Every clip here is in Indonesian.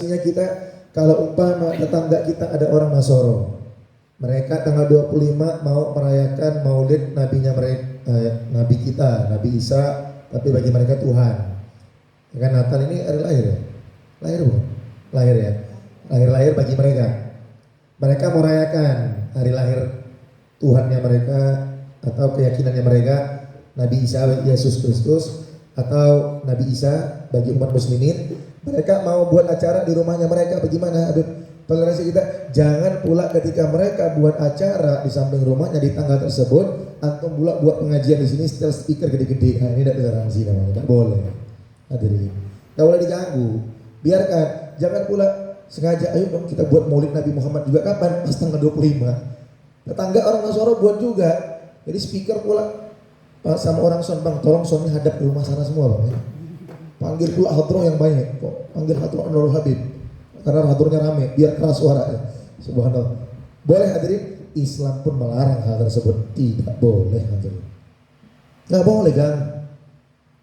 Kita kalau umpama tetangga kita ada orang Nasoro, mereka tanggal 25 mau merayakan maulid nabinya mereka, nabi kita, Nabi Isa, tapi bagi mereka Tuhan. Kan Natal ini hari lahir ya? Lahir bukan? Lahir ya? Lahir bagi mereka. Mereka merayakan hari lahir Tuhannya mereka atau keyakinannya mereka, Nabi Isa Yesus Kristus atau Nabi Isa bagi umat muslimin. Mereka mau buat acara di rumahnya mereka. Bagaimana? Toleransi kita, jangan pula ketika mereka buat acara di samping rumahnya di tanggal tersebut, antum pula buat pengajian di sini setel speaker gede-gede. Nah, ini tidak toleransi namanya, tidak boleh. Hadirin, tidak boleh diganggu. Biarkan, jangan pula sengaja, ayo dong kita buat maulid Nabi Muhammad juga. Kapan? Pas tanggal 25. Tetangga orang Nasoro buat juga. Jadi speaker pula sama orang son, bang tolong sonnya hadap di rumah sana semua bang. Panggil pula hadroh yang banyak kok. Panggil hadroh Nurul Habib. Karena hadrohnya rame, biar keras suaranya. Subhanallah. Boleh hadirin, Islam pun melarang hal tersebut. Tidak boleh hadirin. Nggak boleh gang.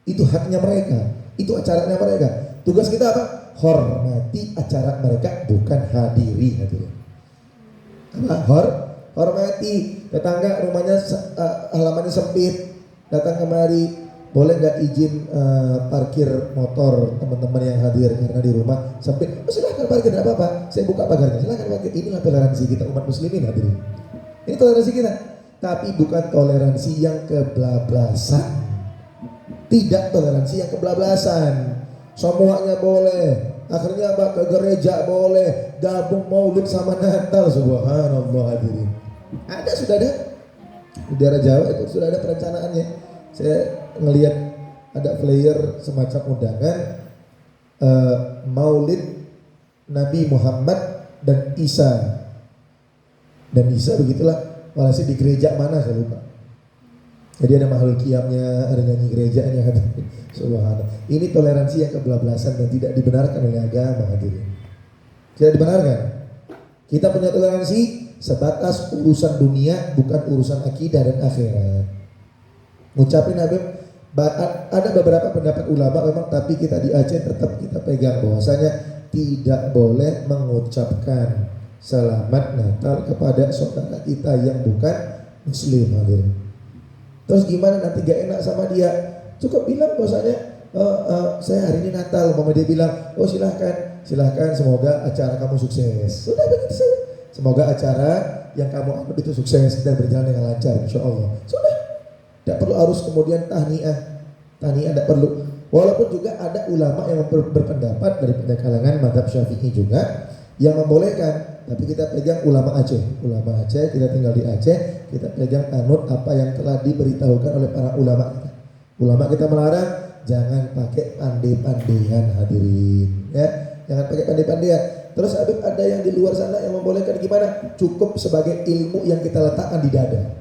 Itu haknya mereka. Itu acaranya mereka. Tugas kita apa? Hormati acara mereka, bukan hadiri hadirin. Apa? Hormati. Tetangga rumahnya halamannya sempit, datang kemari. Boleh nggak izin parkir motor teman-teman yang hadir karena di rumah sempit? Oh, silahkan parkir, tidak apa-apa. Saya buka pagarnya, silahkan parkir. Inilah toleransi kita umat muslimin hadirin. Ini toleransi kita, tapi bukan toleransi yang kebablasan. Tidak toleransi yang kebablasan. Semuanya boleh. Akhirnya apa? Ke gereja boleh, gabung maulid sama Natal. Subhanallah hadirin. Sudah ada di daerah Jawa itu sudah ada perencanaannya. Saya ngelihat ada flyer semacam undangan maulid Nabi Muhammad dan Isa. Dan Isa begitulah, walhasil di gereja mana saya lupa. Jadi ada makhluk qiyamnya, ada nyanyi gereja ini hadirin. Subhanallah. Ini toleransi yang kebablasan dan tidak dibenarkan oleh agama hadirin. Tidak dibenarkan. Kita punya toleransi sebatas urusan dunia, bukan urusan akidah dan akhirat. Ngucapin Habib, ada beberapa pendapat ulama memang, tapi kita di Aceh tetap kita pegang bahwasanya tidak boleh mengucapkan selamat Natal kepada saudara kita yang bukan muslim hadirin. Terus gimana nanti gak enak sama dia? Cukup bilang bahwasanya saya hari ini Natal, mama dia bilang, oh silahkan, semoga acara kamu sukses. Sudah begitu saja. Semoga acara yang kamu anut itu sukses dan berjalan dengan lancar, insya Allah. Sudah. Tidak perlu harus kemudian tahniah tidak perlu. Walaupun juga ada ulama yang berpendapat dari kalangan mazhab Syafi'i juga yang membolehkan, tapi kita pegang ulama Aceh, kita tinggal di Aceh, kita pegang anut apa yang telah diberitahukan oleh para ulama kita. Ulama kita melarang jangan pakai pandai-pandaian hadirin, ya, jangan pakai pandai-pandaian. Terus ada yang di luar sana yang membolehkan gimana? Cukup sebagai ilmu yang kita letakkan di dada.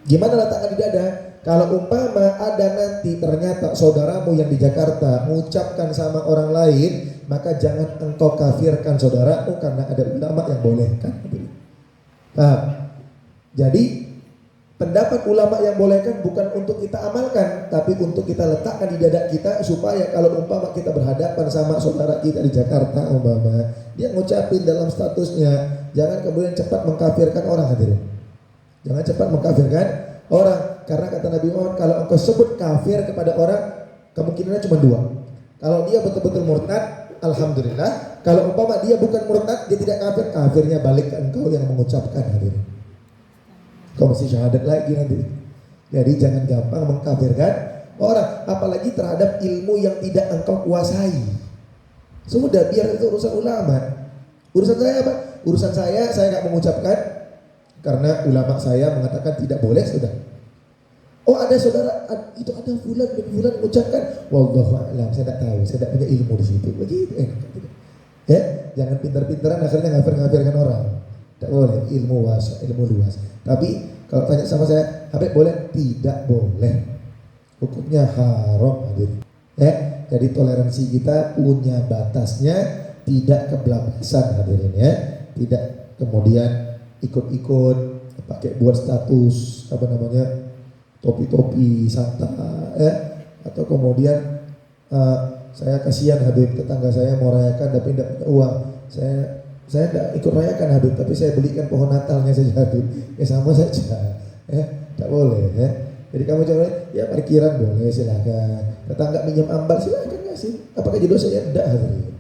Gimana letakkan di dada? Kalau umpama ada nanti ternyata saudaramu yang di Jakarta mengucapkan sama orang lain, maka jangan engkau kafirkan saudaramu karena ada ulama yang bolehkan. Paham? Jadi pendapat ulama yang bolehkan bukan untuk kita amalkan, tapi untuk kita letakkan di dada kita supaya kalau umpama kita berhadapan sama saudara kita di Jakarta umpama, dia ngucapin dalam statusnya, jangan kemudian cepat mengkafirkan orang hadirin. Jangan cepat mengkafirkan orang, karena kata Nabi Muhammad, kalau engkau sebut kafir kepada orang, kemungkinannya cuma dua. Kalau dia betul-betul murtad, alhamdulillah. Kalau umpama dia bukan murtad, dia tidak kafir, kafirnya balik ke engkau yang mengucapkan hadirin. Kau mesti syahadat lagi nanti. Jadi jangan gampang mengkafirkan orang, apalagi terhadap ilmu yang tidak engkau kuasai. Sudah, biar itu urusan ulama. Urusan saya apa? Urusan saya nggak mengucapkan karena ulama saya mengatakan tidak boleh, sudah. Oh ada saudara, itu ada fulan mengucapkan, wallahu a'lam, saya tidak tahu, saya tidak punya ilmu di situ. Begitu ya, jangan pintar-pintaran akhirnya ngafir-ngafirkan orang. Tidak boleh, ilmu luas. Tapi kalau tanya sama saya, Habib boleh? Tidak boleh. Hukumnya haram hadirin. Ya, jadi toleransi kita punya batasnya, tidak kebablasan hadirin ya. Tidak kemudian ikut-ikut pakai buat status topi-topi Santa ya, atau kemudian saya kasihan Habib, tetangga saya mau rayakan tapi tidak punya uang. Saya tidak ikut rayakan Habib, tapi saya belikan pohon Natalnya saja Habib. Ya sama saja, ya tidak boleh ya. Jadi kamu coba ya parkiran boleh silakan, tetangga minjem ambal silakan kasih. Apakah jadi dosa? Ya tidak hadirin,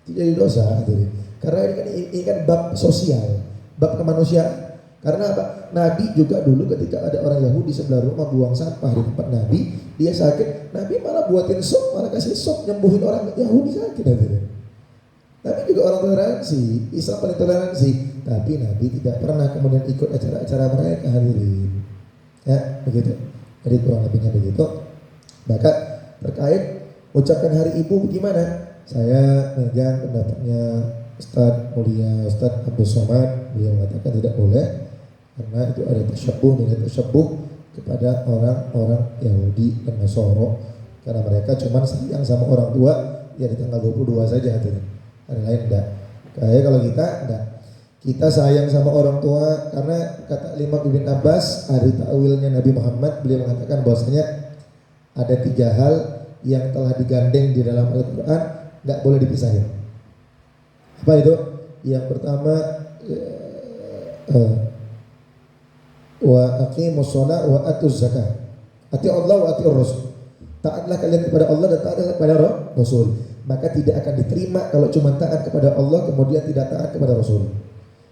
tidak jadi dosa hadirin. Karena ini kan bab sosial, bab kemanusiaan. Karena apa? Nabi juga dulu ketika ada orang Yahudi sebelah rumah buang sampah di tempat Nabi, dia sakit, Nabi malah buatin sop, malah kasih sop nyembuhin orang Yahudi sakit hadirin. Nabi juga orang toleransi, Islam paling toleransi, tapi Nabi tidak pernah kemudian ikut acara-acara mereka hadirin. Ya, begitu. Jadi kurang lebihnya begitu. Maka terkait ucapkan hari ibu bagaimana? Saya megang pendapatnya Ustadz Mulia Ustadz Abdul Somad, beliau mengatakan tidak boleh karena itu ada tersyabuh kepada orang-orang Yahudi dan Nasoro, karena mereka cuma sayang sama orang tua ya di tanggal 22 saja hadirin. Hari lain enggak. Kayak kalau kita enggak. Kita sayang sama orang tua karena kata Imam Ibn Abbas, hari ta'wilnya Nabi Muhammad, beliau mengatakan bahwasanya ada 3 hal yang telah digandeng di dalam Al-Quran enggak boleh dipisahin. Apa itu? Yang pertama wa aqimus shalah wa atuz zakah. Ati Allah wa ati Rasul. Taatlah kalian kepada Allah dan taatlah kepada Rasul. Maka tidak akan diterima kalau cuma taat kepada Allah kemudian tidak taat kepada Rasul.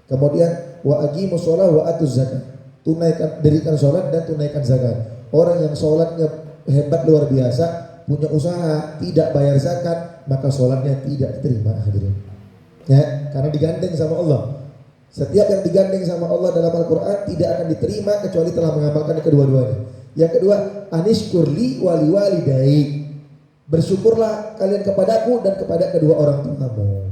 Kemudian wa aqimus shalah wa atuz zakah. Tunaikan, dirikan sholat dan tunaikan zakat. Orang yang sholatnya hebat luar biasa, punya usaha, tidak bayar zakat, maka sholatnya tidak diterima hadirin. Ya, karena digandeng sama Allah. Setiap yang digandeng sama Allah dalam Al-Quran tidak akan diterima kecuali telah mengamalkan kedua-duanya. Yang kedua, anishkurli wali walidai. Bersyukurlah kalian kepadaku dan kepada kedua orang tuamu.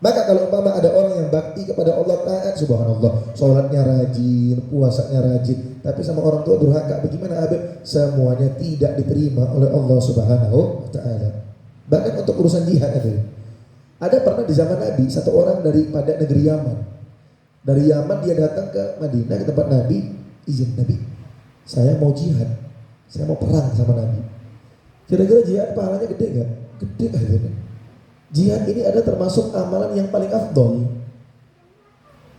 Maka kalau umpama ada orang yang bakti kepada Allah taat, subhanallah, sholatnya rajin, puasanya rajin, tapi sama orang tua durhaka, bagaimana Habib? Semuanya tidak diterima oleh Allah Subhanahu wa Ta'ala. Bahkan untuk urusan jihad ada pernah di zaman Nabi satu orang daripada negeri Yaman. Dari Yaman dia datang ke Madinah ke tempat Nabi, izin Nabi, saya mau jihad, saya mau perang sama Nabi. Kira-kira jihad pahalanya gede nggak? Gede akhirnya. Jihad ini ada termasuk amalan yang paling afdol.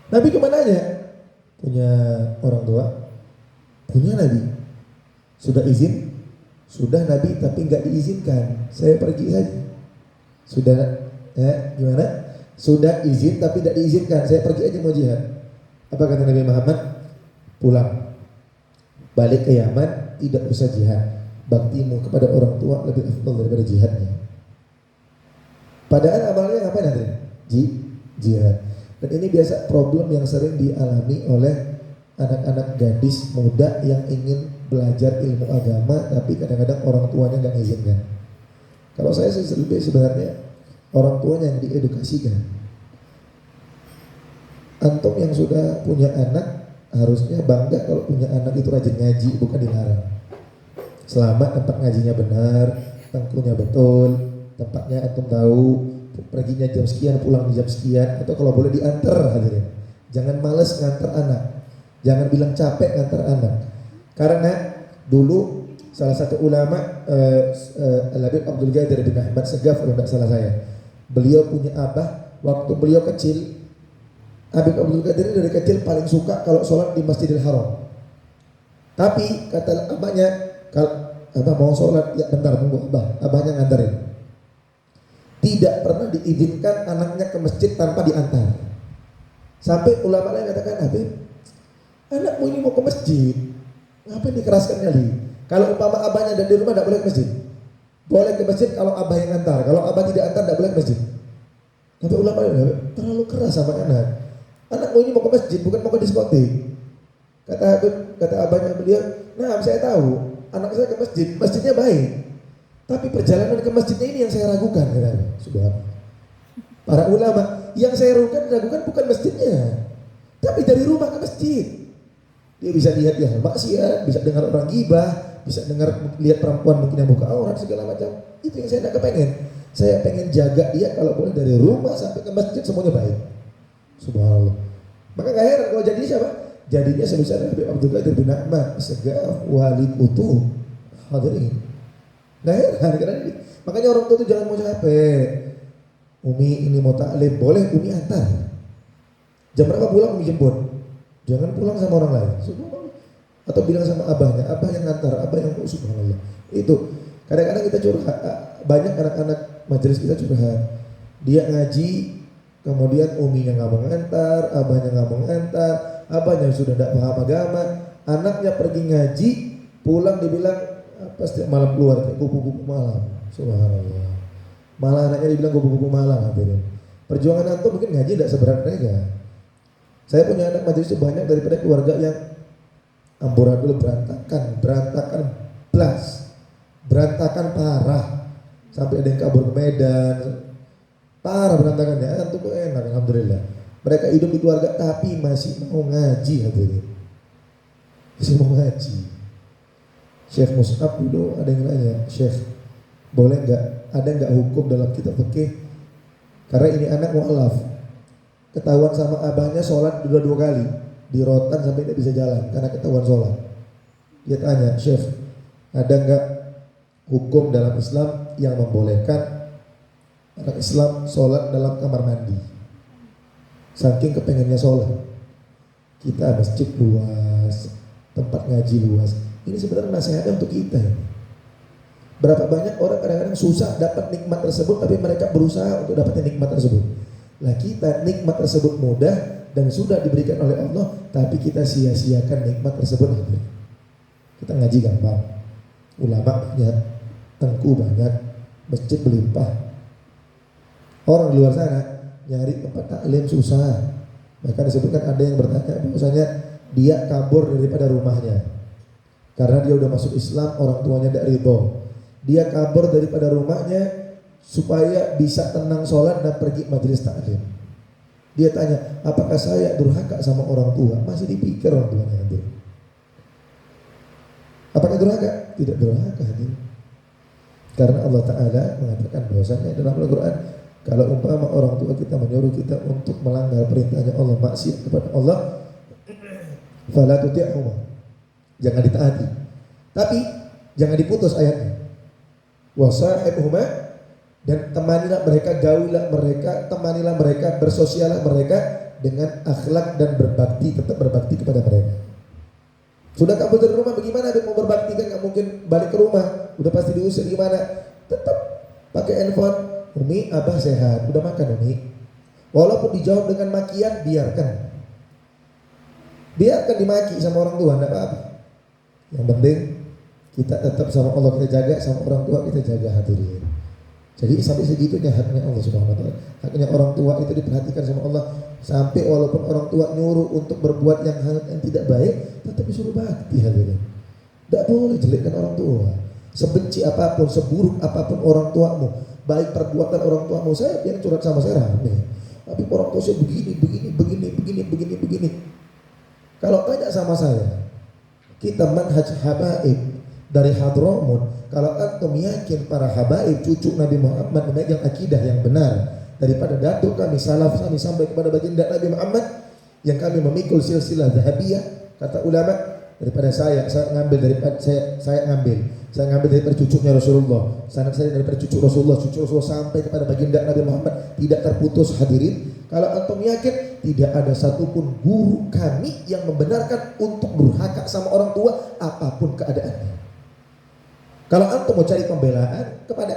Nabi cuma nanya, punya orang tua? Punya Nabi. Sudah izin? Sudah Nabi, tapi nggak diizinkan. Saya pergi saja. Sudah, ya gimana? Sudah izin tapi tidak diizinkan. Saya pergi aja mau jihad. Apa kata Nabi Muhammad? Pulang. Balik ke Yaman, tidak usah jihad. Baktimu kepada orang tua lebih afdal daripada jihadnya. Padahal amalnya ngapain nanti? Jihad. Dan ini biasa problem yang sering dialami oleh anak-anak gadis muda yang ingin belajar ilmu agama, tapi kadang-kadang orang tuanya nggak izinkan. Kalau saya sih lebih sebenarnya orang tuanya yang diedukasikan. Antum yang sudah punya anak harusnya bangga kalau punya anak itu rajin ngaji, bukan dilarang. Selama tempat ngajinya benar, tengkunya betul, tempatnya antum tahu, perginya jam sekian, pulang di jam sekian, atau kalau boleh diantar hadirin. Jangan males ngantar anak, jangan bilang capek ngantar anak. Karena dulu salah satu ulama Al-Habib Abdul Qadir bin Ahmad Segaf kalau tidak salah saya, beliau punya abah waktu beliau kecil. Habib Abdul Qadir dari kecil paling suka kalau sholat di Masjidil Haram. Tapi kata abahnya, kalau abah mau sholat, ya bentar tunggu abah, abahnya nganterin. Tidak pernah diizinkan anaknya ke masjid tanpa diantar. Sampai ulama lain katakan, Habib, anakmu ini mau ke masjid, ngapain dikeraskan kali? Kalau umpama abahnya ada di rumah tidak boleh ke masjid. Boleh ke masjid kalau abah yang antar. Kalau abah tidak antar tidak boleh ke masjid. Tapi ulama lain terlalu keras sama anak. Anakmu ini mau ke masjid, bukan mau ke diskotik. Kata Habib, kata abahnya beliau, nah saya tahu anak saya ke masjid, masjidnya baik. Tapi perjalanan ke masjidnya ini yang saya ragukan. Subhanallah. Para ulama, yang saya ragukan bukan masjidnya, tapi dari rumah ke masjid. Dia bisa lihat ya maksiat, bisa dengar orang gibah, bisa dengar lihat perempuan mungkin yang buka aurat segala macam. Itu yang saya tidak kepengen. Saya pengen jaga dia kalau boleh dari rumah sampai ke masjid semuanya baik. Subhanallah. Maka gak heran kalau jadinya siapa? Jadinya sebesar Habib Abdul Qadir bin Ahmad Segaf wali kutub hadirin. Gak heran karena Makanya orang tua tuh jangan mau capek. Umi ini mau taklim, boleh Umi antar. Jam berapa pulang Umi jemput. Jangan pulang sama orang lain. Atau bilang sama abahnya, abah yang ngantar, abah yang subhanallah. Itu kadang-kadang kita curhat, banyak anak-anak majelis kita curhat. Dia ngaji, kemudian uminya nggak mau ngantar, abahnya nggak mau ngantar, abahnya sudah tidak paham agama, anaknya pergi ngaji, pulang dibilang apa setiap malam keluar kayak kupu-kupu malam. Subhanallah. Malah anaknya dibilang kupu-kupu malam. Hadirin. Perjuangan antum mungkin ngaji tidak seberat mereka. Saya punya anak majelis itu banyak daripada keluarga yang amburadul berantakan blas, berantakan parah, sampai ada yang kabur ke Medan, parah berantakannya. Antum tuh enak, alhamdulillah. Mereka hidup di keluarga tapi masih mau ngaji, hadirin. Masih mau ngaji. Syekh Mus'ab dulu ada yang nanya, Syekh, boleh nggak, ada nggak hukum dalam kitab fikih? Karena ini anak mu'alaf, ketahuan sama abahnya sholat dua kali, di rotan sampai tidak bisa jalan karena ketahuan sholat. Dia tanya, Syekh, ada nggak hukum dalam Islam yang membolehkan anak Islam sholat dalam kamar mandi? Saking kepengennya sholat, kita masjid luas, tempat ngaji luas. Ini sebenarnya nasihatnya untuk kita. Berapa banyak orang kadang-kadang susah dapat nikmat tersebut, tapi mereka berusaha untuk dapatin nikmat tersebut. Lah kita nikmat tersebut mudah dan sudah diberikan oleh Allah, tapi kita sia-siakan nikmat tersebut. Kita ngaji gampang, ulama banyak, tengku banyak, masjid berlimpah. Orang di luar sana nyari tempat taklim susah. Bahkan disebutkan ada yang bertanya bahwasanya dia kabur daripada rumahnya karena dia udah masuk Islam, orang tuanya tidak ridho. Dia kabur daripada rumahnya supaya bisa tenang sholat dan pergi majelis taklim. Dia tanya, apakah saya durhaka sama orang tua? Masih dipikir orang tuanya. Apakah durhaka? Tidak durhaka. Karena Allah Ta'ala mengatakan bahwasanya dalam Al-Quran, kalau umpama orang tua kita menyuruh kita untuk melanggar perintahnya Allah, maksiat kepada Allah, fala tuti'huma, jangan ditaati. Tapi jangan diputus ayatnya. Wasahibhuma, dan temanilah mereka, gaulilah mereka, temanilah mereka, bersosialah mereka dengan akhlak dan berbakti, tetap berbakti kepada mereka. Sudah kabur dari rumah, bagaimana dia mau berbakti? Kan nggak mungkin balik ke rumah, udah pasti diusir. Gimana? Tetap pakai handphone. Umi, abah sehat, udah makan Umi. Walaupun dijawab dengan makian, biarkan dimaki sama orang tua, enggak apa-apa. Yang penting kita tetap sama Allah kita jaga, sama orang tua kita jaga, hadirin. Jadi sampai segitunya haknya Allah Subhanahu wa taala. Haknya orang tua itu diperhatikan sama Allah, sampai walaupun orang tua nyuruh untuk berbuat yang tidak baik, tetap disuruh bakti, hadirin. Tidak boleh jelekkan orang tua. Sebenci apapun, seburuk apapun orang tuamu, baik perbuatan orang tuamu, saya yang curhat sama saya rame. Tapi orang tua saya begini. Kalau tanya sama saya, kita manhaj habaib dari Hadramut. Kalau antum yakin para habaib cucu Nabi Muhammad memegang akidah yang benar daripada datuk kami salaf kami sampai kepada baginda Nabi Muhammad yang kami memikul silsilah zahabiyah, kata ulama, daripada saya ngambil daripada cucunya Rasulullah, sanad saya daripada cucu Rasulullah sampai kepada baginda Nabi Muhammad tidak terputus, hadirin. Kalau antum yakin tidak ada satupun guru kami yang membenarkan untuk durhaka sama orang tua apapun keadaannya. Kalau antum mau cari pembelaan kepada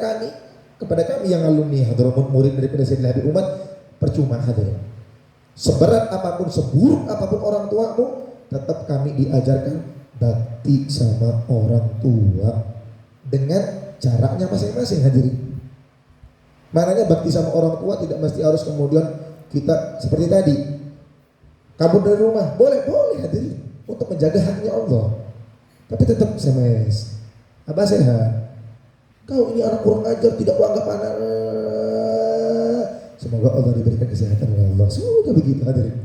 kami yang alumni Hadramut, murid daripada Sayyidina Habib Umar, percuma, hadirin. Seberat apapun, seburuk apapun orang tuamu, tetap kami diajarkan bakti sama orang tua dengan caranya masing-masing, hadirin. Maknanya bakti sama orang tua tidak mesti harus kemudian kita seperti tadi kabur dari rumah, boleh hadirin, untuk menjaga haknya Allah. Tapi tetap SMS, abah sehat, kau ini anak kurang ajar, tidak kuanggap anak. Semoga Allah diberikan kesehatan oleh Allah. Sudah begitu, hadirin.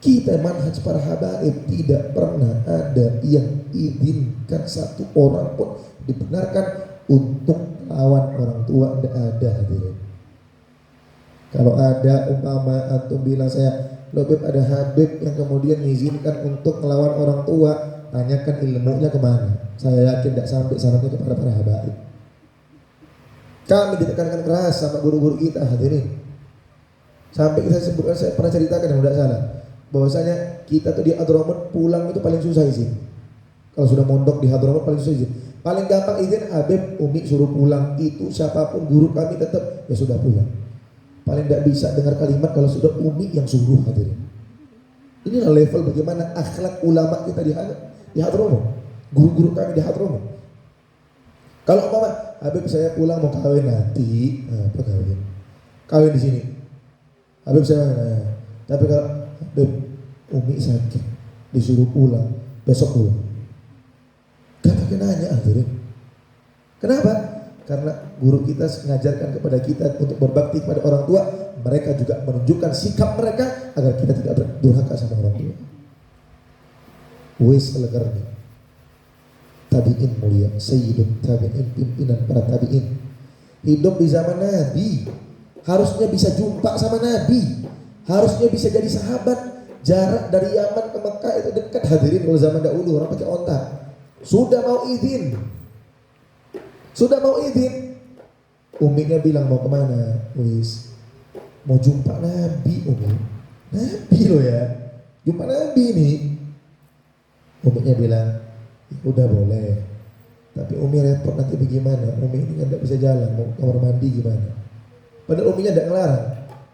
Kita manhaj para habaib tidak pernah ada yang izinkan satu orang pun dibenarkan untuk lawan orang tua, tidak ada, hadirin. Kalau ada umpama antum bilang saya lebih ada habib yang kemudian mengizinkan untuk melawan orang tua, tanyakan ilmunya kemana. Saya yakin tidak sampai sanadnya kepada para habaib. Kami ditekankan keras sama guru-guru kita, hadirin. Sampai kita sebutkan, saya pernah ceritakan yang tidak salah, bahwasanya kita tuh di Hadramut pulang itu paling susah izin. Kalau sudah mondok di Hadramut paling susah izin. Paling gampang izin Habib, Umi suruh pulang, itu siapapun guru kami tetap ya sudah pulang. Paling tidak bisa dengar kalimat kalau sudah Umi yang suruh, hadirin. Inilah level bagaimana akhlak ulama kita di Hadramut, guru-guru kami di Hadramut. Kalau Habib saya pulang mau kawin nanti, apa kawin? Kawin di sini. Habib saya, tapi kalau Habib Umi sakit disuruh pulang, besok pulang. Gak pakai nanya, hadirin. Kenapa? Karena guru kita mengajarkan kepada kita untuk berbakti kepada orang tua. Mereka juga menunjukkan sikap mereka agar kita tidak durhaka sama orang tua. Uwais Al-Qarni, tabi'in mulia, sayyidun tabi'in, pimpinan para tabi'in, hidup di zaman Nabi. Harusnya bisa jumpa sama Nabi, harusnya bisa jadi sahabat. Jarak dari Yaman ke Mekah itu dekat, hadirin. Kalau zaman dahulu orang pakai onta. Sudah mau izin, Uminya bilang mau kemana? Wis, mau jumpa Nabi, Umi. Nabi loh ya, jumpa Nabi nih. Uminya bilang, udah boleh, tapi Umi repot nanti bagaimana? Umi ini kan tidak bisa jalan, mau kamar mandi gimana? Padahal Uminya tidak ngelarang.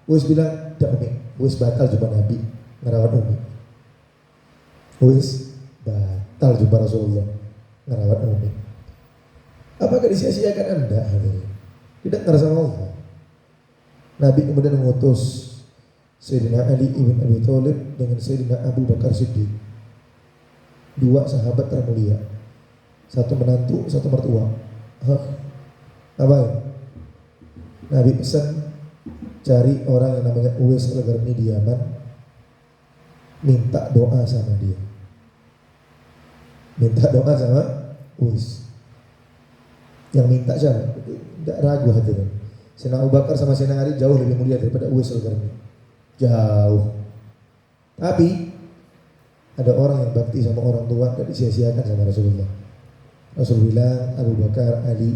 Wis bilang, tidak Umi, Wis batal jumpa Nabi, ngerawat Umi. Wis batal jumpa Rasulullah, ngerawat Umi. Apakah disia-siakan Anda? Tidak ngerasa Allah. Nabi kemudian mengutus Sayyidina Ali ibn Abi Thalib dengan Sayyidina Abu Bakar Siddiq, dua sahabat termulia, satu menantu, satu mertua. Apa ya? Nabi pesan cari orang yang namanya Uwais Al-Qarni di Yaman, minta doa sama dia. Minta doa sama Uwais. Yang minta siapa? Tidak ragu hadirin. Sayyidina Abu Bakar sama Sayyidina Ali jauh lebih mulia daripada Uwais Al-Qarni. Jauh. Tapi ada orang yang bakti sama orang tua dan disia-siakan sama Rasulullah. Rasul bilang, Abu Bakar, Ali,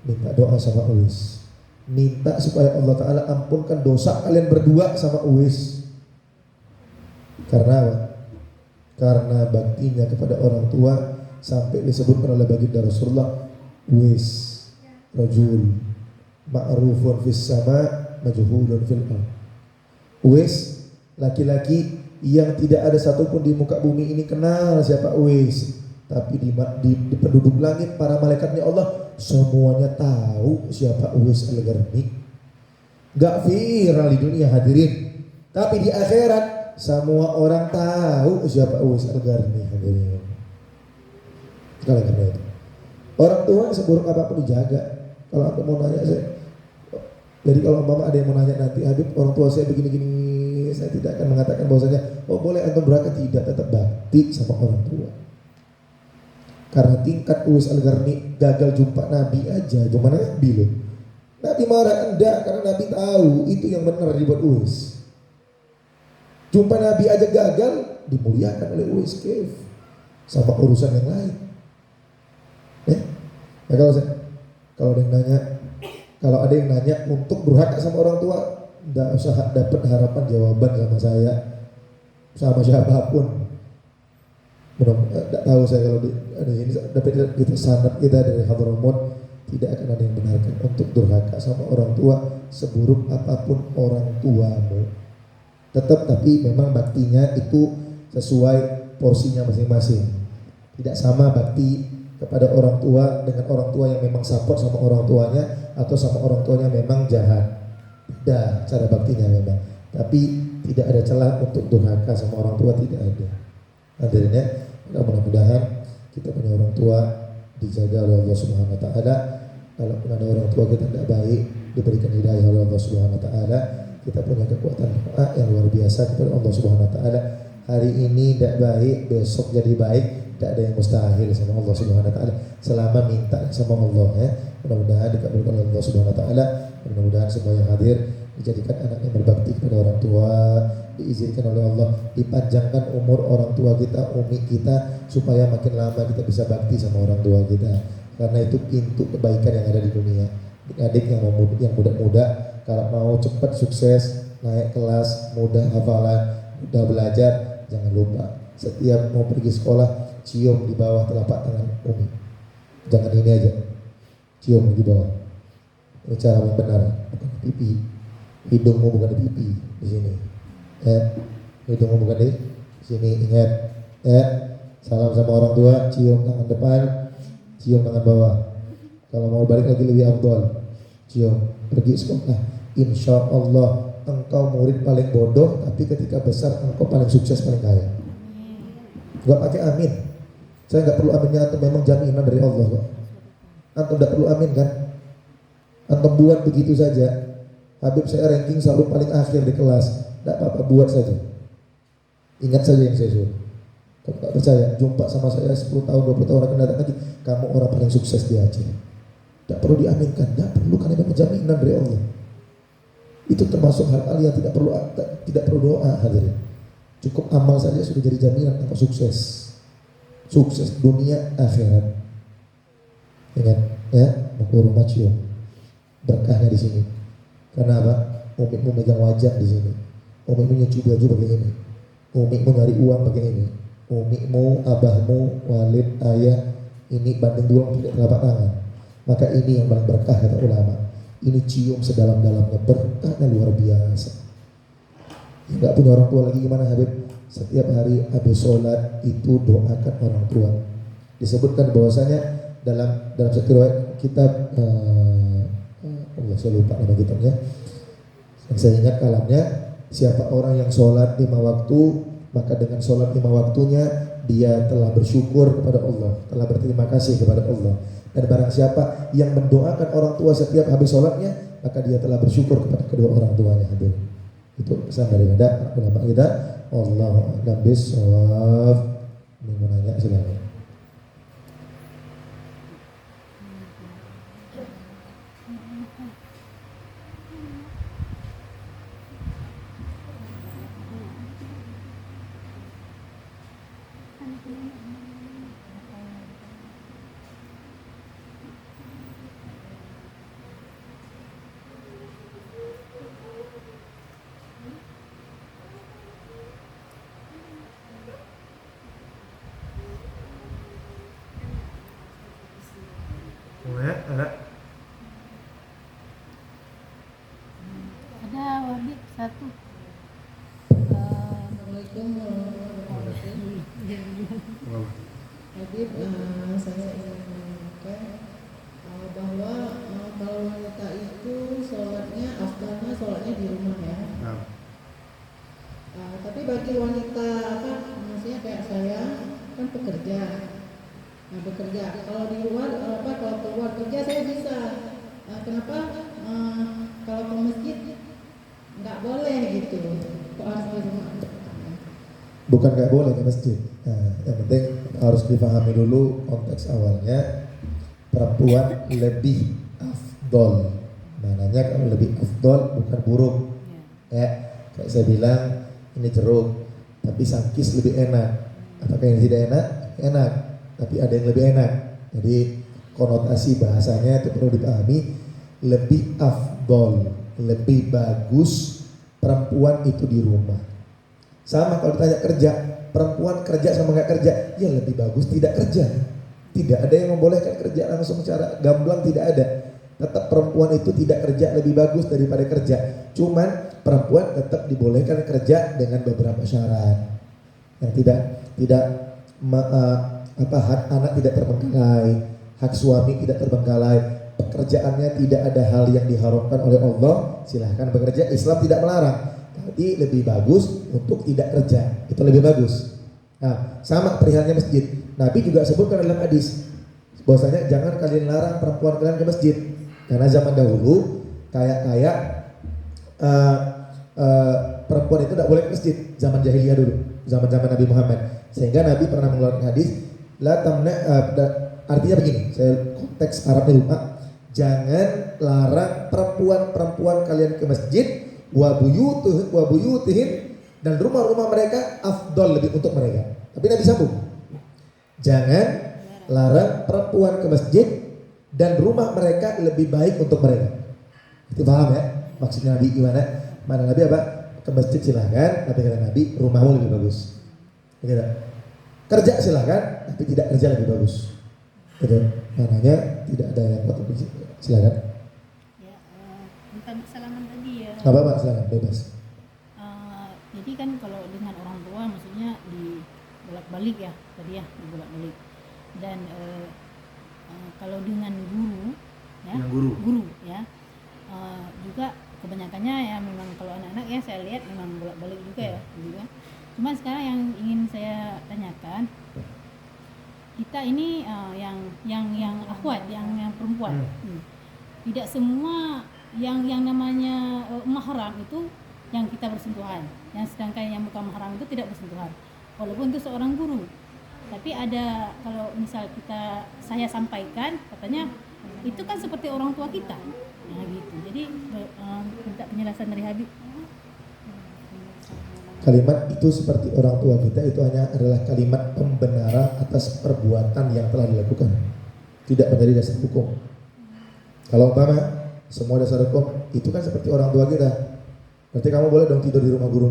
minta doa sama Uwais. Minta supaya Allah Ta'ala ampunkan dosa kalian berdua sama Uwais. Karena apa? Karena baktinya kepada orang tua sampai disebutkan oleh baginda Rasulullah, Uwais rajul ma'rufun fis sama majhulun fil ardh. Uwais laki-laki yang tidak ada satupun di muka bumi ini kenal siapa Uwais, tapi di penduduk langit para malaikatnya Allah semuanya tahu siapa Uwais Al-Qarni. Gak viral di dunia hadirin, tapi di akhirat semua orang tahu siapa Uwais Al-Qarni hadirin. Kalau karena itu orang tua seburuk apapun dijaga. Kalau aku mau nanya jadi kalau mama ada yang mau nanya nanti, Habib orang tua saya begini-gini, saya tidak akan mengatakan bahwasanya oh boleh antum durhaka, tidak, tetap bakti sama orang tua. Karena tingkat Uwais Al-Qarni gagal jumpa Nabi aja, cuma Nabi loh. Nabi marah enggak, karena Nabi tahu itu yang benar dibuat Uwais. Jumpa Nabi aja gagal, dimuliakan oleh Uwais Kef sama urusan yang lain. Ya kalau ada yang nanya untuk durhaka sama orang tua, enggak usah dapat harapan jawaban sama saya, sama siapapun. Tidak tahu saya kalau ada ini dapat kita sanad kita dari Hadramut, tidak akan ada yang benarkan untuk durhaka sama orang tua seburuk apapun orang tuamu. Tetap tapi memang baktinya itu sesuai porsinya masing-masing. Tidak sama bakti kepada orang tua dengan orang tua yang memang support sama orang tuanya atau sama orang tuanya memang jahat. Tidak, cara baktinya memang. Tapi tidak ada celah untuk durhaka sama orang tua, tidak ada. Akhirnya mudah-mudahan kita punya orang tua dijaga oleh Allah Subhanahu wa taala. Kalau ada orang tua kita tidak baik, diberikan hidayah oleh Allah Subhanahu wa taala. Kita punya kekuatan doa yang luar biasa kepada Allah Subhanahu wa taala. Hari ini tidak baik, besok jadi baik. Tidak ada yang mustahil sama Allah Subhanahu wa taala selama minta sama Allah ya. Mudah-mudahan dikabulkan oleh Allah Subhanahu wa taala. Mudah-mudahan semua yang hadir dijadikan anak yang berbakti kepada orang tua, diizinkan oleh Allah, dipanjangkan umur orang tua kita, umi kita, supaya makin lama kita bisa bakti sama orang tua kita. Karena itu pintu kebaikan yang ada di dunia. adik yang muda-muda kalau mau cepat sukses, naik kelas, mudah hafalan, mudah belajar, jangan lupa setiap mau pergi sekolah cium di bawah telapak tangan Umi. Jangan ini aja, cium di bawah. Ini cara yang benar, bukan di pipi. Hidungmu bukan di pipi, di sini. Ya, hidungmu bukan di sini. Ingat, ya. Salam sama orang tua, cium tangan depan, cium tangan bawah. Kalau mau balik lagi lebih afdol, cium. Pergi sekolah, insya Allah engkau murid paling bodoh, tapi ketika besar engkau paling sukses, paling kaya. Gak pakai amin. Saya nggak perlu aminnya, atau memang jaminan dari Allah kok. Antum nggak perlu amin kan? Antum buat begitu saja. Habib saya ranking selalu paling akhir di kelas. Tidak apa-apa, buat saja. Ingat saja yang saya suruh. Kalau nggak percaya, jumpa sama saya 10 tahun, 20 tahun akan datang lagi. Kamu orang paling sukses di Aceh. Tidak perlu diaminkan, tidak perlu, karena memang jaminan dari Allah. Itu termasuk hal-hal yang tidak perlu doa, hadirin. Cukup amal saja sudah jadi jaminan engkau sukses. Sukses dunia akhirat. Ingat ya, mau rumah cium. Berkahnya di sini. Karena apa? Umikmu megang wajah di sini. Umikmu nyuci baju pakai ini. Umikmu nyari uang pakai ini. Umikmu, abahmu, walid, ayah, ini banding dua pakai telapak tangan. Maka ini yang paling berkah kata ulama. Ini cium sedalam-dalamnya, berkahnya luar biasa. Nggak punya orang tua lagi gimana Habib? Setiap hari habis sholat itu doakan orang tua. Disebutkan bahwasanya dalam satu riwayat kitab Allah saya lupa nama kitabnya. Yang saya ingat kalamnya, siapa orang yang sholat 5 waktu, maka dengan sholat 5 waktunya dia telah bersyukur kepada Allah, telah berterima kasih kepada Allah. Dan barang siapa yang mendoakan orang tua setiap habis sholatnya, maka dia telah bersyukur kepada kedua orang tuanya. Hadir. Itu pesan daripada ulama kita. Allahu a'lam bishawab. Ini mau nanya silakan. Ada wabik satu. Assalamualaikum warahmatullahi wabarakatuh. Habib, saya ingin menanyakan bahwa kalau wanita itu sholatnya afdalnya sholatnya di rumah ya. Tapi bagi wanita maksudnya kayak saya kan bekerja. Kalau di luar kalau keluar kerja saya bisa. Kenapa kalau ke masjid nggak boleh gitu? Kok harus di rumah? Bukan nggak boleh ke masjid. Yang penting harus dipahami dulu konteks awalnya. Perempuan lebih afdol. Mananya kalau lebih afdol bukan buruk. Ya, kayak saya bilang ini jeruk, tapi sangkis lebih enak. Apakah yang tidak enak? Enak, tapi ada yang lebih enak. Jadi konotasi bahasanya itu perlu dipahami. Lebih afdol, lebih bagus perempuan itu di rumah. Sama kalau ditanya kerja, perempuan kerja sama nggak kerja, ya lebih bagus tidak kerja. Tidak ada yang membolehkan kerja langsung secara gamblang, tidak ada. Tetap perempuan itu tidak kerja lebih bagus daripada kerja. Cuman perempuan tetap dibolehkan kerja dengan beberapa syarat. Yang hak anak tidak terbengkalai, hak suami tidak terbengkalai, pekerjaannya tidak ada hal yang diharamkan oleh Allah, silahkan bekerja. Islam tidak melarang. Tapi lebih bagus untuk tidak kerja, itu lebih bagus. Nah, sama perihalnya masjid. Nabi juga sebutkan dalam hadis bahwasanya jangan kalian larang perempuan kalian ke masjid, karena zaman dahulu perempuan itu tidak boleh ke masjid zaman jahiliyah dulu, zaman Nabi Muhammad. Sehingga Nabi pernah mengeluarkan hadis la tamna, artinya begini, saya konteks Arabnya lupa. Jangan larang perempuan kalian ke masjid, wa buyutihim, dan rumah-rumah mereka afdol lebih untuk mereka. Tapi Nabi sambung, jangan larang perempuan ke masjid dan rumah mereka lebih baik untuk mereka. Itu paham ya? Maksudnya Nabi gimana? Mana Nabi apa? Ke masjid silahkan, tapi kata Nabi rumahmu lebih bagus. Gitu. Kerja silahkan, tapi tidak kerja lebih bagus. Gitu. Maknanya tidak ada yang kotor. Silahkan. Ya, tentang salaman tadi ya. Apa Pak? Silahkan, bebas. Jadi kan kalau dengan orang tua maksudnya di bolak-balik ya tadi ya, di bolak-balik. Dan kalau dengan guru ya, Dengan guru. ya, juga kebanyakannya ya memang kalau anak-anak ya saya lihat memang bolak-balik juga ya, juga. Cuma sekarang yang ingin saya tanyakan, kita ini yang akhwat, yang perempuan, tidak semua yang namanya mahram itu yang kita bersentuhan, yang sedangkan yang bukan mahram itu tidak bersentuhan, walaupun itu seorang guru. Tapi ada, kalau misal saya sampaikan katanya itu kan seperti orang tua kita, nah gitu. Jadi minta penjelasan dari Habib. Kalimat itu seperti orang tua kita itu hanya adalah kalimat pembenaran atas perbuatan yang telah dilakukan, tidak menjadi dasar hukum. Kalau umpama semua dasar hukum itu kan seperti orang tua kita, berarti kamu boleh dong tidur di rumah guru.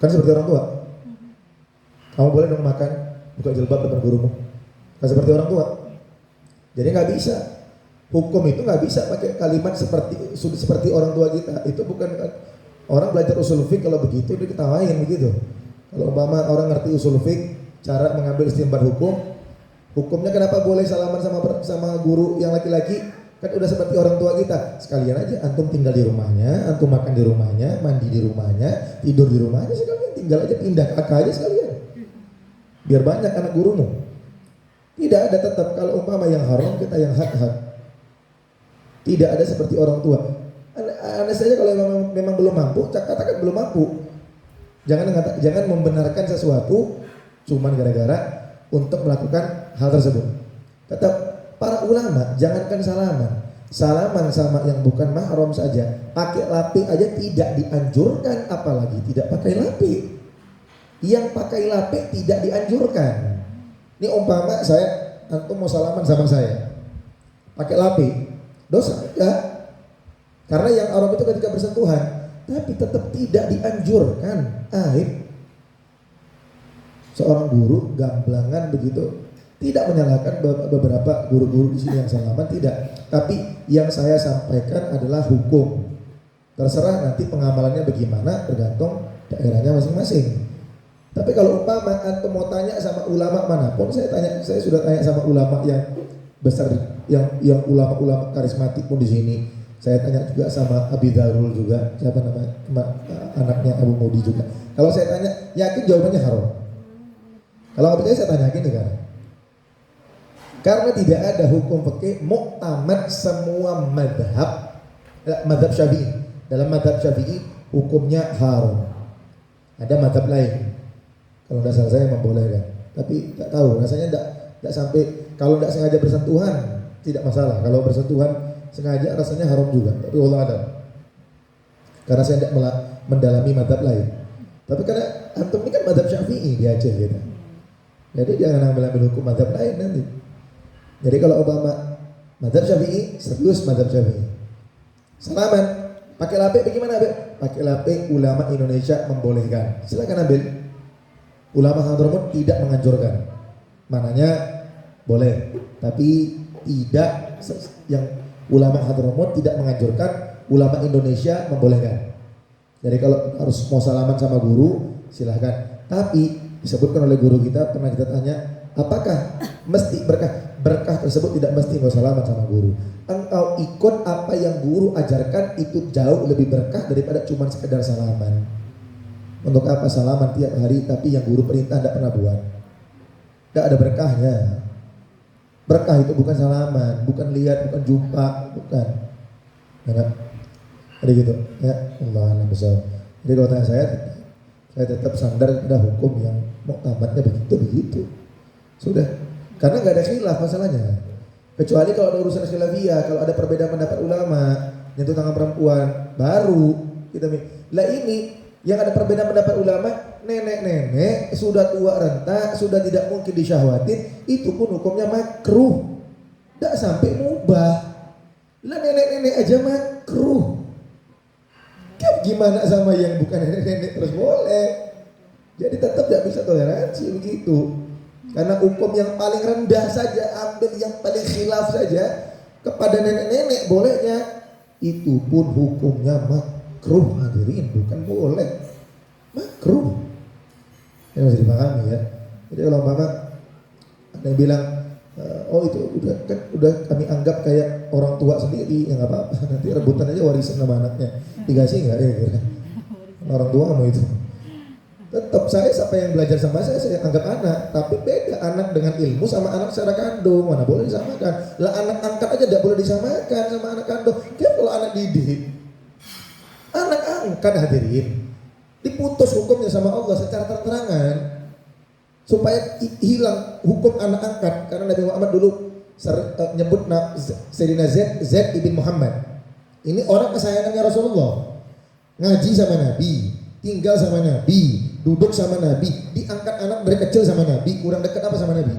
Kan seperti orang tua. Kamu boleh dong makan, buka jilbab depan gurumu. Kan seperti orang tua. Jadi nggak bisa. Hukum itu nggak bisa pakai kalimat seperti orang tua kita. Itu bukan. Orang belajar usul fiqh kalau begitu dia ketawain begitu. Kalau umpama orang ngerti usul fiqh, cara mengambil istinbat hukumnya kenapa boleh salaman sama guru yang laki-laki? Kan udah seperti orang tua kita. Sekalian aja antum tinggal di rumahnya, antum makan di rumahnya, mandi di rumahnya, tidur di rumahnya, sekalian tinggal aja pindah kakak aja sekalian. Biar banyak anak gurumu. Tidak ada tetap kalau umpama yang haram kita yang hak-hak. Tidak ada seperti orang tua. Anda saja kalau memang belum mampu, katakan belum mampu. Jangan membenarkan sesuatu cuman gara-gara untuk melakukan hal tersebut. Tetap para ulama jangankan salaman sama yang bukan mahram saja, pakai lapik aja tidak dianjurkan, apalagi tidak pakai lapik. Yang pakai lapik tidak dianjurkan. Ini umpama antum mau salaman sama saya, pakai lapik, dosa enggak? Karena yang Arab itu ketika bersentuhan, tapi tetap tidak dianjurkan, aib. Seorang guru gamblangan begitu, tidak menyalahkan beberapa guru-guru di sini yang salaman, tidak. Tapi yang saya sampaikan adalah hukum. Terserah nanti pengamalannya bagaimana, tergantung daerahnya masing-masing. Tapi kalau umpama antum mau tanya sama ulama manapun, saya sudah tanya sama ulama yang besar, yang ulama-ulama karismatik pun di sini. Saya tanya juga sama Abi Darul juga, siapa namanya, anaknya Abu Mudi juga. Kalau saya tanya, yakin jawabannya haram. Kalau nggak percaya saya tanyakin sekarang. Karena tidak ada hukum fikih muktamad semua madhab Syafi'i. Dalam madhab Syafi'i hukumnya haram. Ada madhab lain. Kalau dasar saya membolehkan. Tapi tak tahu, rasanya tidak sampai. Kalau tidak sengaja bersentuhan tidak masalah. Kalau bersentuhan sengaja rasanya haram juga, tapi Allah ada. Karena saya tidak mendalami madhab lain. Tapi karena antum ini kan madhab Syafi'i di Aceh gitu. Jadi jangan ambil hukum madhab lain nanti. Jadi kalau Obama madhab Syafi'i, serius madhab Syafi'i. Salaman, pakai lapik bagaimana? Pakai lapik ulama Indonesia membolehkan. Silakan ambil. Ulama Hadramut tidak menganjurkan. Mananya boleh, tapi tidak yang ulama Hadramut tidak menganjurkan, ulama Indonesia membolehkan. Jadi kalau harus mau salaman sama guru, silahkan. Tapi disebutkan oleh guru kita, pernah kita tanya, apakah mesti berkah tersebut tidak mesti mau salaman sama guru. Engkau ikut apa yang guru ajarkan itu jauh lebih berkah daripada cuma sekedar salaman. Untuk apa salaman tiap hari tapi yang guru perintah tidak pernah buat? Tidak ada berkahnya. Berkah itu bukan salaman, bukan lihat, bukan jumpa, bukan. Jadi gitu, ya Allah besar. Jadi kalau tanya saya tetap sandar pada hukum yang muktamadnya begitu. Sudah, karena nggak ada khilaf masalahnya. Kecuali kalau ada urusan khilafiyah, kalau ada perbedaan pendapat ulama, nyentuh tangan perempuan, baru kita lah ini yang ada perbedaan pendapat ulama, nenek-nenek sudah tua renta, sudah tidak mungkin disyahwatin, itu pun hukumnya makruh. Tidak sampai mubah. Lah nenek-nenek aja makruh. Gimana sama yang bukan nenek-nenek terus boleh? Jadi tetap tidak bisa toleransi begitu. Karena hukum yang paling rendah saja, ambil yang paling khilaf saja kepada nenek-nenek bolehnya. Itu pun hukumnya makruh, hadirin, bukan boleh. Makruh. Ini harus dipahami ya. Jadi kalau mama ada yang bilang, oh itu udah kami anggap kayak orang tua sendiri, ya nggak apa-apa. Nanti rebutan aja warisan sama anaknya. Dikasih nggak ya kira? Orang tua kamu itu. Tetap saya siapa yang belajar sama saya anggap anak. Tapi beda anak dengan ilmu sama anak secara kandung, mana boleh disamakan. Lah anak angkat aja tidak boleh disamakan sama anak kandung. Kayak kalau anak didik, anak angkat hadirin, diputus hukumnya sama Allah secara terang-terangan supaya hilang hukum anak angkat. Karena Nabi Muhammad dulu nyebut Sayyidina Zaid ibn Muhammad. Ini orang kesayangannya Rasulullah, ngaji sama Nabi, tinggal sama Nabi, duduk sama Nabi, diangkat anak dari kecil sama Nabi. Kurang dekat apa sama Nabi?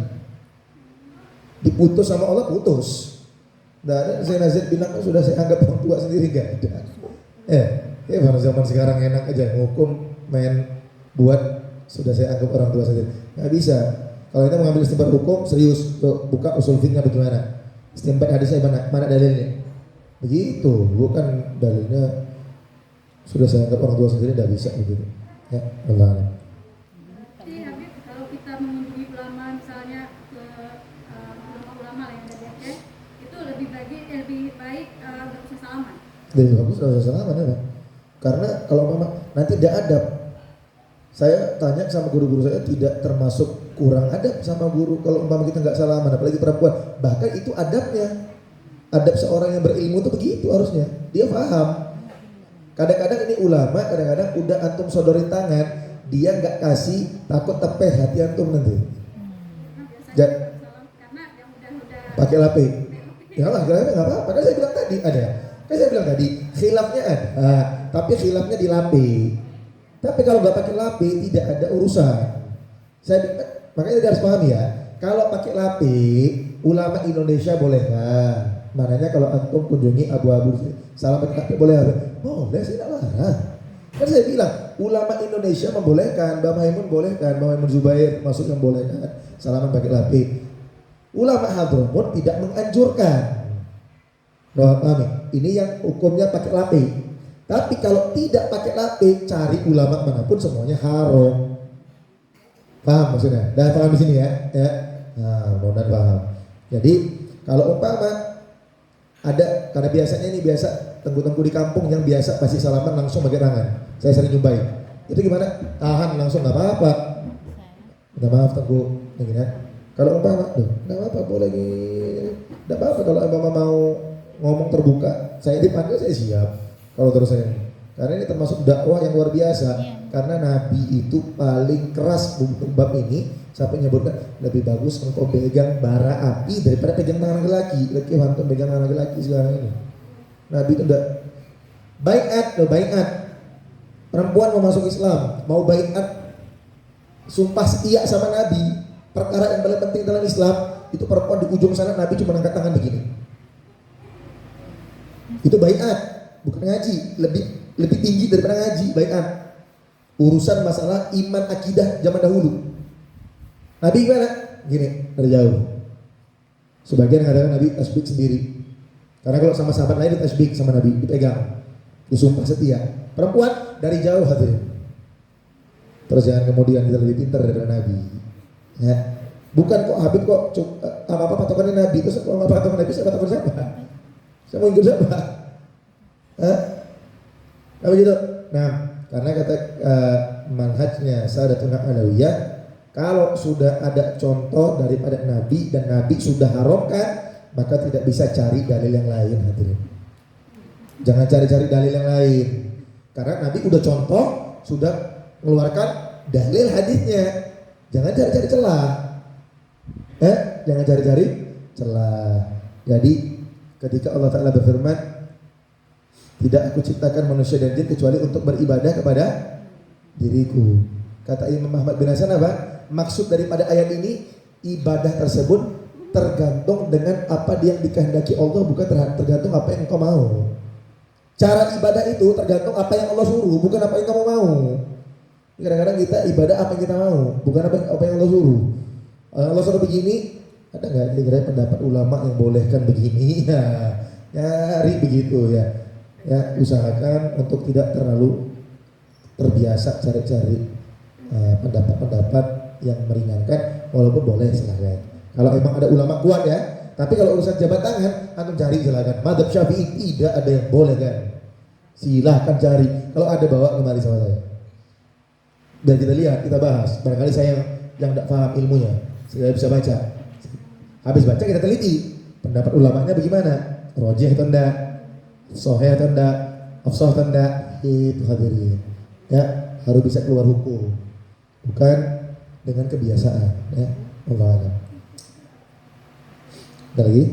Diputus sama Allah, putus. Dan Sayyidina Zaid bilang, sudah saya anggap orang tua sendiri, gak ada. Ya pada zaman sekarang enak aja hukum main buat sudah saya anggap orang tua sendiri. Nggak bisa. Kalau kita mengambil istimbat hukum serius, tuh, buka usul fikih bagaimana? Istimbat hadisnya mana dalilnya? Begitu, bukan dalilnya sudah saya anggap orang tua sendiri, tidak bisa begitu. Ya, Allah. Jadi Habib, kalau kita mengunjungi ulama misalnya ke ulama-ulama yang ada di Aceh, itu lebih baik nggak usah salaman. Lebih bagus kalau saya salaman ya, Pak. Karena kalau mama nanti tidak adab. Saya tanya sama guru-guru saya, tidak termasuk kurang adab sama guru kalau umpama kita nggak salaman, apalagi perempuan. Bahkan itu adabnya. Adab seorang yang berilmu itu begitu harusnya. Dia paham. Kadang-kadang ini ulama, kadang-kadang udah antum sodorin tangan, dia nggak kasih, takut tepeh hati antum nanti. Karena yang udah Pakai lapik. Ya lah, nggak apa-apa. Kan saya bilang tadi ada. Kan saya bilang tadi khilafnya ada, tapi khilafnya di lapik. Tapi kalau nggak pakai lapik tidak ada urusan. Makanya kita harus pahami ya. Kalau pakai lapik, ulama Indonesia boleh nggak? Makanya kalau antum kunjungi abu-abu salam pakai lapik boleh nggak? Boleh sih, tidak larang. Kan saya bilang ulama Indonesia membolehkan, Mbak Maimun bolehkan, Mbak Maimun Zubair masuk yang bolehkan salaman pakai lapik. Ulama Hadramut tidak menganjurkan. Ini yang hukumnya pakai lapik. Tapi kalau tidak pakai lapik, cari ulama manapun semuanya haram. Paham maksudnya? Dah paham di sini ya? Ya. Nah, mudah-mudahan paham. Jadi kalau umpama ada, karena biasanya ini biasa tengku-tengku di kampung yang biasa pasti salaman langsung pakai tangan. Saya sering jumpai. Itu gimana? Tahan langsung, nggak apa-apa. Minta maaf tengku, ya. Kalau umpama, nggak apa-apa, boleh gini. Nggak apa-apa kalau umpama mau ngomong terbuka, saya dipanggil saya siap. Kalau terus saya, karena ini termasuk dakwah yang luar biasa. Karena Nabi itu paling keras bab ini sampai nyebutkan lebih bagus engkau pegang bara api daripada pegang tangan laki-laki. Laki hantu pegang tangan laki-laki sekarang ini. Nabi itu udah baiat. Perempuan mau masuk Islam, mau baiat, sumpah setia sama Nabi. Perkara yang paling penting dalam Islam itu perempuan di ujung sana Nabi cuma angkat tangan begini. Itu baiat, bukan ngaji, lebih tinggi daripada ngaji, baiat. Urusan masalah iman akidah zaman dahulu. Nabi gimana? Gini, dari jauh. Sebagian mengatakan Nabi tasbih sendiri. Karena kalau sama sahabat lain tasbih sama Nabi, dipegang, disumpah setia. Perempuan dari jauh hadirin. Terus jangan kemudian kita lebih pintar daripada Nabi. Ya. Bukan kok Habib kok apa-apa patokannya Nabi. Terus kalau nggak patokan Nabi, saya patokan siapa? Saya mau ikut siapa? Apa gitu? Nah, karena kata manhajnya Sadatuna Alawiyah, kalau sudah ada contoh daripada Nabi dan Nabi sudah haramkan, maka tidak bisa cari dalil yang lain, hadirin. Jangan cari-cari dalil yang lain. Karena Nabi udah contoh, sudah mengeluarkan dalil hadisnya. Jangan cari-cari celah. Jangan cari-cari celah. Jadi ketika Allah Ta'ala berfirman, tidak aku ciptakan manusia dan jin kecuali untuk beribadah kepada diriku. Kata Imam Ahmad bin Hasan apa? Maksud daripada ayat ini, ibadah tersebut tergantung dengan apa yang dikehendaki Allah, bukan tergantung apa yang engkau mau. Cara ibadah itu tergantung apa yang Allah suruh, bukan apa yang kamu mau. Kadang-kadang kita ibadah apa yang kita mau, bukan apa yang Allah suruh. Allah suruh begini, ada nggak kira-kira pendapat ulama yang bolehkan begini? Ya, nyari begitu ya. Ya, usahakan untuk tidak terlalu terbiasa cari-cari pendapat-pendapat yang meringankan, walaupun boleh silahkan. Kalau emang ada ulama kuat ya, tapi kalau urusan jabat tangan, antum cari silahkan. Madzhab Syafi'i tidak ada yang boleh kan, silahkan cari. Kalau ada bawa kembali sama saya. Dan kita lihat, kita bahas. Barangkali saya yang tidak paham ilmunya, saya bisa baca. Habis baca kita teliti pendapat ulamanya bagaimana, rojih atau enggak, sahih atau enggak, afsah atau enggak. Itu hadirin. Ya, harus bisa keluar hukum, bukan dengan kebiasaan. Ya, Allah alam. Ada lagi?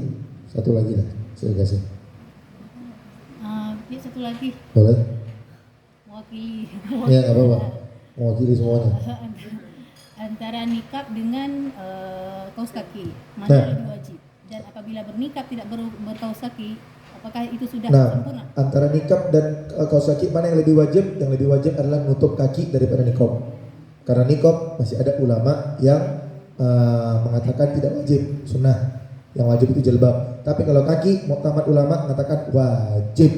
Satu lagi lah, saya kasih. Ini satu lagi Boleh? mewakili Ya nggak apa-apa. Mewakili semuanya. antara nikab dengan kaos kaki, Nah. mana lebih wajib? Dan apabila bernikab tidak berkaos kaki, apakah itu sudah Nah, sempurna? antara nikab dan kaos kaki mana yang lebih wajib? Yang lebih wajib adalah nutup kaki daripada nikab. Karena nikab masih ada ulama yang mengatakan tidak wajib, sunnah. Yang wajib itu jilbab. Tapi kalau kaki, muktamad ulama mengatakan wajib.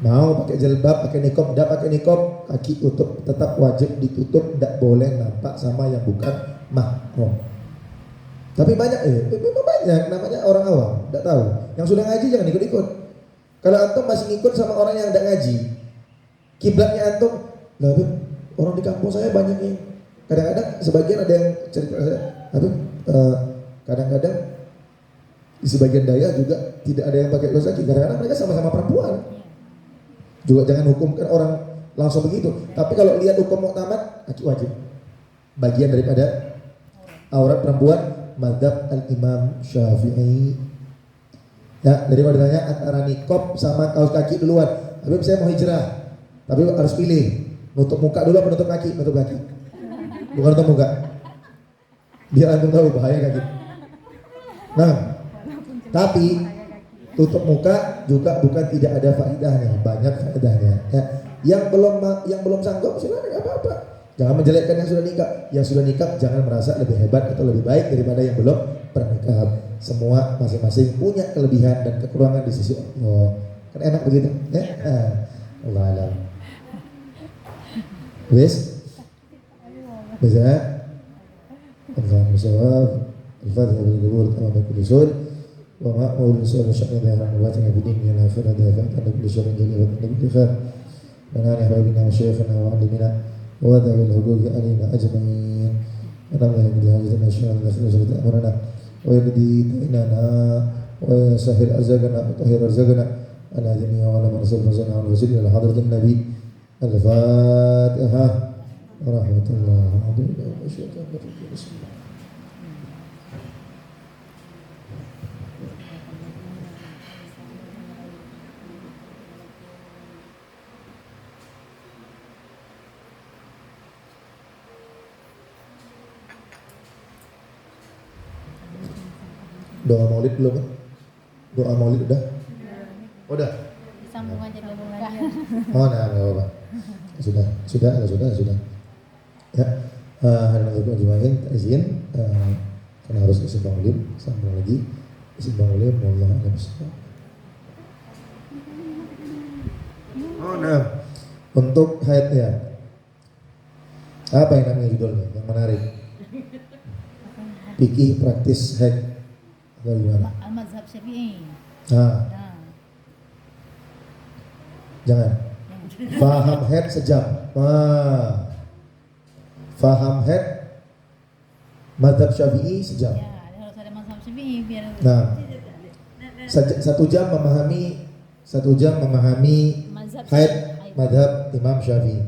Mau pakai jilbab, pakai nikab, tidak pakai nikab, kaki tutup, tetap wajib ditutup, tidak boleh nampak sama yang bukan mahram. Tapi banyak memang banyak namanya orang awam, tidak tahu. Yang sudah ngaji jangan ikut-ikut. Kalau antum masih ngikut sama orang yang tidak ngaji, kiblatnya antum, lah orang di kampung saya banyak yang kadang-kadang sebagian ada yang cerita saya, kadang-kadang di sebagian daya juga tidak ada yang pakai kaos kaki. Kadang-kadang mereka sama-sama perempuan. Juga jangan hukumkan orang langsung begitu. Tapi kalau lihat hukum muktamad, kaki wajib. Bagian daripada aurat perempuan, mazhab al-Imam Syafi'i. Ya, daripada ditanya antara nikab sama kaos kaki duluan. Habib saya mau hijrah, tapi harus pilih. Nutup muka dulu apa nutup kaki? Nutup kaki. Bukan nutup muka. Biar antum tahu bahaya kaki. Nah, tapi tutup muka juga bukan tidak ada faedahnya, banyak faedahnya. Ya. Yang belum sanggup silakan, nggak apa-apa. Jangan menjelekkan yang sudah nikah. Yang sudah nikah jangan merasa lebih hebat atau lebih baik daripada yang belum pernikah. Semua masing-masing punya kelebihan dan kekurangan di sisi Allah. Kan enak begitu, ya? Allah alam. Wis? Bisa? Allah musawab. Al-Fatihah bil-Qubur tamam kulli sur. Wa ma'mul sur sya'ni bi'an wa ta'ala bidin ya akhirah dafa'an kulli sur jalil wa ta'ala bil khair. Mana habibina wa syekhana wa 'alimina wa dawil huquqi alina ajma'in. Allahumma inni hajatana syai'an la khilafata amrana wa yaqdi tainana wa yasahhil arzaqana wa tahhir arzaqana ala jami'i wa ala rasul sallallahu alaihi wasallam ala hadratin nabi. Al-Fatihah. Warahmatullahi wabarakatuh. Doa maulid belum kan? Doa maulid udah? Udah? Disambung aja dulu kan. Oh nah, nggak apa-apa. Sudah. Ya, hari nanti ajmain izin karena harus isi maulid, sambung lagi isi maulid. Wallahu a'lam bishawab. Oh nah, untuk haidnya apa yang namanya judulnya yang menarik? Fikih praktis haid. Bagaimana? Al-Mazhab Syafi'i. Nah, Nah, jangan. Faham head sejam. Faham head mazhab Syafi'i sejam. ya harus ada mazhab Syafi'i biar Nah, 1 jam memahami mazhab haid Syafi'i. mazhab Imam Syafi'i.